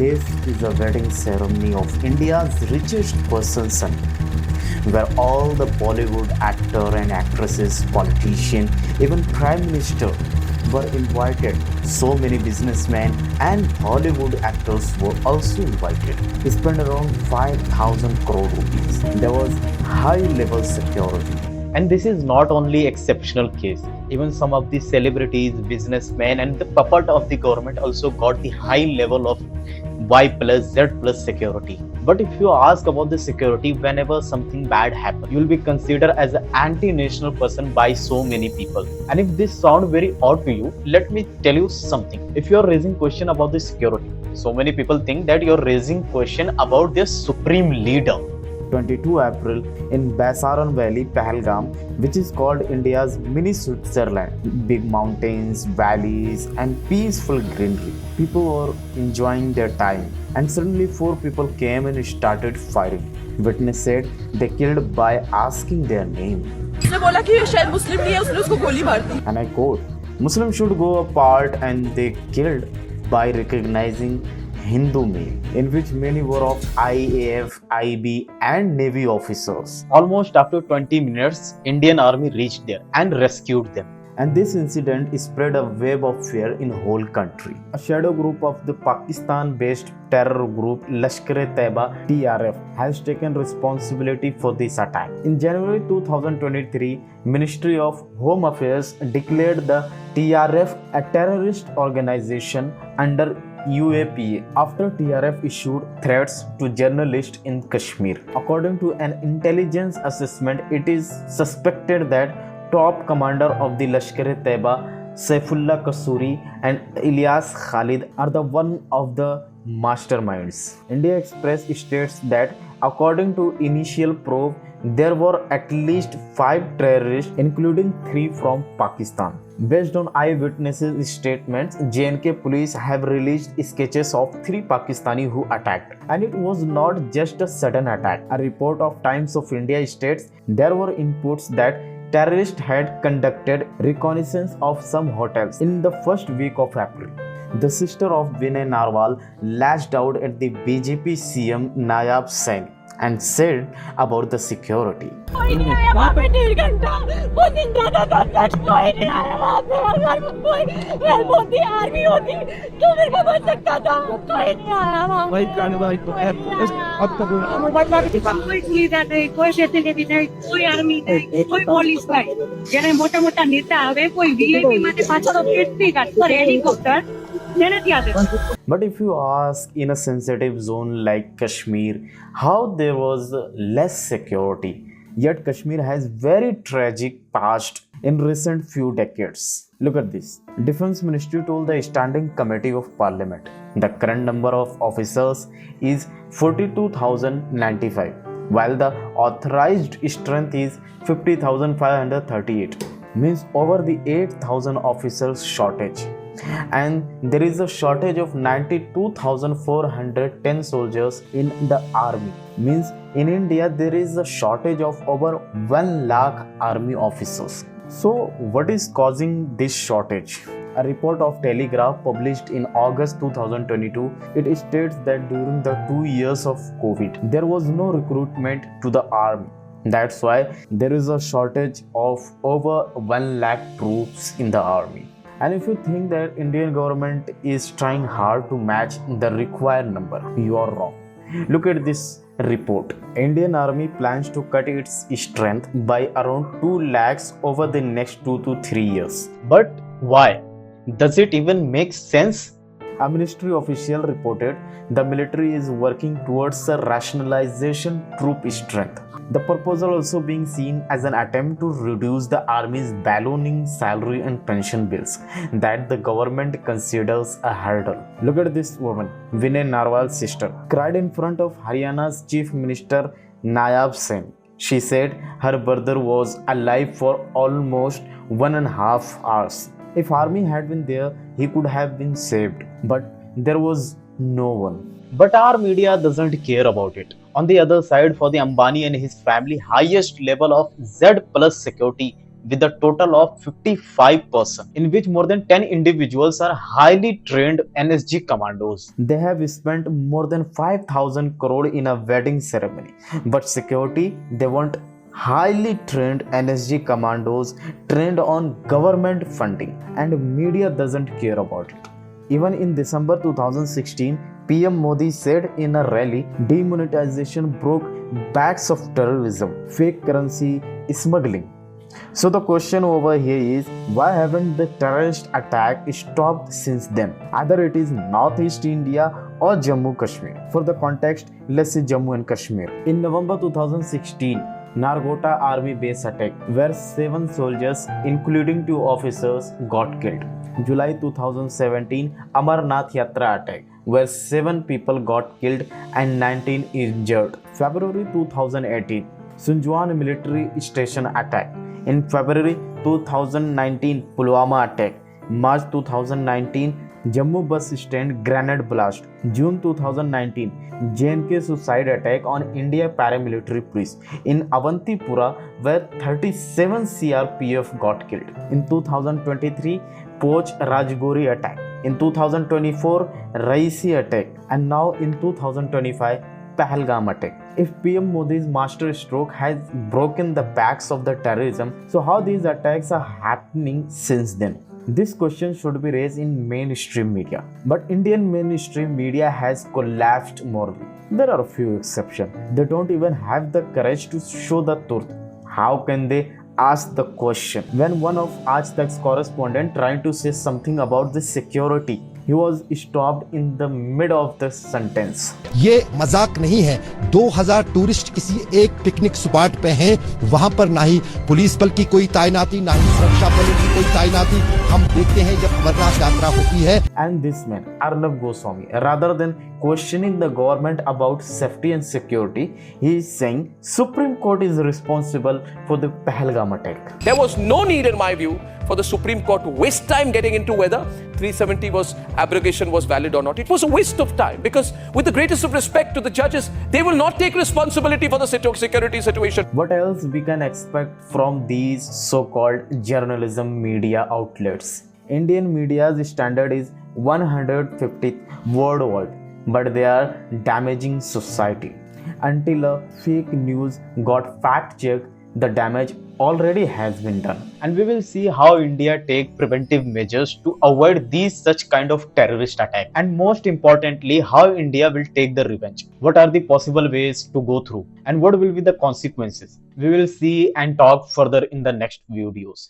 This is a wedding ceremony of India's richest person's son, where all the Bollywood actor and actresses, politician, even prime minister were invited. So many businessmen and Hollywood actors were also invited. He spent around 5,000 crore rupees. There was high level security. And this is not only exceptional case. Even some of the celebrities, businessmen, and the puppet of the government also got the high level of Y plus Z plus security. But if you ask about the security, whenever something bad happens, you will be considered as an anti-national person by so many people. And if this sounds very odd to you, let me tell you something. If you are raising question about the security, so many people think that you are raising question about their supreme leader. 22 April in Basaran Valley, Pahalgam, which is called India's mini Switzerland. Big mountains, valleys, and peaceful greenery. People were enjoying their time, and suddenly 4 people came and started firing. Witness said they killed by asking their name. उसने बोला कि ये शायद मुस्लिम नहीं है, उसने उसको गोली मार दी. And I quote, Muslims should go apart, and they killed by recognizing Hindu male, in which many were of IAF, IB and Navy officers. Almost after 20 minutes, Indian army reached there and rescued them. And this incident spread a wave of fear in whole country. A shadow group of the Pakistan-based terror group Lashkar-e-Taiba (TRF) has taken responsibility for this attack. In January 2023, Ministry of Home Affairs declared the TRF a terrorist organization under UAPA after TRF issued threats to journalists in Kashmir. According to an intelligence assessment, it is suspected that top commander of the Lashkar-e-Taiba, Saifullah Kasuri and Ilyas Khalid are the one of the masterminds. India Express states that according to initial probe, there were at least 5 terrorists, including 3 from Pakistan. Based on eyewitnesses' statements, J&K police have released sketches of 3 Pakistani who attacked. And it was not just a sudden attack. A report of Times of India states there were inputs that terrorists had conducted reconnaissance of some hotels in the first week of April. The sister of Vinay Narwal lashed out at the BJP CM Nayab Singh and said about the security. But if you ask in a sensitive zone like Kashmir, how there was less security, yet Kashmir has very tragic past in recent few decades. Look at this. Defense Ministry told the Standing Committee of Parliament the current number of officers is 42,095, while the authorized strength is 50,538. Means over the 8,000 officers shortage. And there is a shortage of 92,410 soldiers in the army. Means in India there is a shortage of over 1 lakh army officers. So what is causing this shortage? A report of Telegraph published in August 2022, it states that during the 2 years of COVID, there was no recruitment to the army. That's why there is a shortage of over 1 lakh troops in the army. And if you think that Indian government is trying hard to match the required number, you are wrong. Look at this report. Indian Army plans to cut its strength by around 2 lakhs over the next 2 to 3 years. But why? Does it even make sense? A ministry official reported the military is working towards a rationalization troop strength. The proposal also being seen as an attempt to reduce the army's ballooning salary and pension bills that the government considers a hurdle. Look at this woman, Vinay Narwal's sister, cried in front of Haryana's Chief Minister Nayab Singh. She said her brother was alive for almost 1.5 hours. If army had been there, he could have been saved. But there was no one. But our media doesn't care about it. On the other side, for the Ambani and his family, highest level of Z plus security with a total of 55 persons, in which more than 10 individuals are highly trained NSG commandos. They have spent more than 5,000 crore in a wedding ceremony. But security, they want highly trained NSG commandos trained on government funding, and media doesn't care about it. Even in December 2016, PM Modi said in a rally, demonetization broke backs of terrorism, fake currency smuggling. So the question over here is, why haven't the terrorist attack stopped since then? Either it is Northeast India or Jammu Kashmir. For the context, let's say Jammu and Kashmir. In November 2016, Nargota army base attack where 7 soldiers including 2 officers got killed. July 2017, Amarnath Yatra attack where 7 people got killed and 19 injured. February 2018, Sunjwan military station attack. In February 2019, Pulwama attack. March 2019, Jammu bus stand grenade blast. June 2019, JNK suicide attack on India paramilitary police in Avantipura where 37 CRPF got killed. In 2023, Poch Rajgori attack. In 2024, Raisi attack. And now in 2025, Pahalgam attack. If PM Modi's master stroke has broken the backs of the terrorism, so how these attacks are happening since then? This question should be raised in mainstream media. But Indian mainstream media has collapsed morally. There are a few exceptions. They don't even have the courage to show the truth. How can they ask the question? When one of Aaj Tak's correspondent trying to say something about the security, he was stopped in the mid of the sentence. ये मजाक नहीं है। 2000 tourist किसी एक picnic spot पे हैं, वहां पर ना ही पुलिस बल की कोई तैनाती, ना ही सुरक्षा बलों की कोई तैनाती। हम देखते हैं जब अमरनाथ यात्रा होती है। And this man, Arnab Goswami, rather than questioning the government about safety and security, he is saying Supreme Court is responsible for the Pahalgam attack. There was no need, in my view, for the Supreme Court to waste time getting into whether 370 abrogation was valid or not. It was a waste of time because, with the greatest of respect to the judges, they will not take responsibility for the security situation. What else we can expect from these so-called journalism media outlets? Indian media's standard is 150th worldwide, but they are damaging society. Until a fake news got fact-checked, the damage already has been done. And we will see how India take preventive measures to avoid these such kind of terrorist attack, and most importantly how India will take the revenge. What are the possible ways to go through and what will be the consequences? We will see and talk further in the next videos.